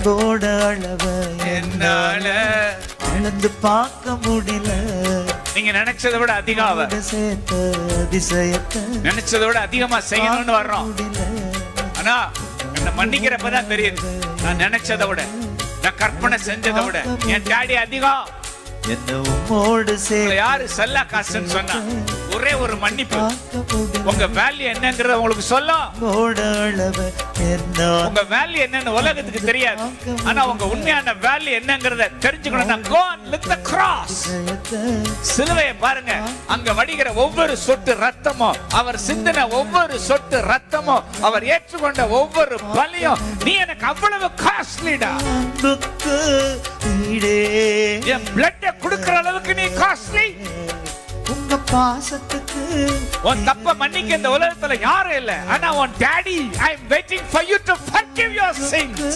அன்போட அளவ என்னால அளந்து பார்க்க முடியல. நீங்க நினைச்சதை விட அதிகம் சேர்த்த அதிசயத்தை நினைச்சதை விட அதிகமா செய்யணும்னு வர்றோம். ஆனா என்ன மன்னிக்கிறப்பதான் தெரியுது, நான் நினைச்சதை விட, நான் கற்பனை செஞ்சதை விட என் டாடி அதிகம். யாரு செல்லா காசுன்னு சொன்னா ஒரே ஒரு மன்னிப்பு உங்க வேல்யூ என்னங்கறத உங்களுக்கு சொல்லும். உங்க வேல்யூ என்னன்னு உலகத்துக்கு தெரியாது, ஆனா உங்க உண்மையான வேல்யூ என்னங்கறத தெரிஞ்சுக்கணும்னா go and lift the cross. சிலுவையை பாருங்க, அங்க வடிகிற ஒவ்வொரு சொட்டு ரத்தமும், அவர் சிந்தின ஒவ்வொரு சொட்டு ரத்தமும், அவர் ஏற்றுக்கொண்ட ஒவ்வொரு பலியும், நீ எனக்கு அவ்வளவு காஸ்ட்லிடா. என் பிளட் குடுக்கிற அளவுக்கு நீ காஸ்ட்லி. உங்க பாசத்துக்கு உன் தப்ப மன்னிக்க இந்த உலகத்துல யாரும் இல்ல, ஆனா உன் daddy I am waiting for you to forgive your sins.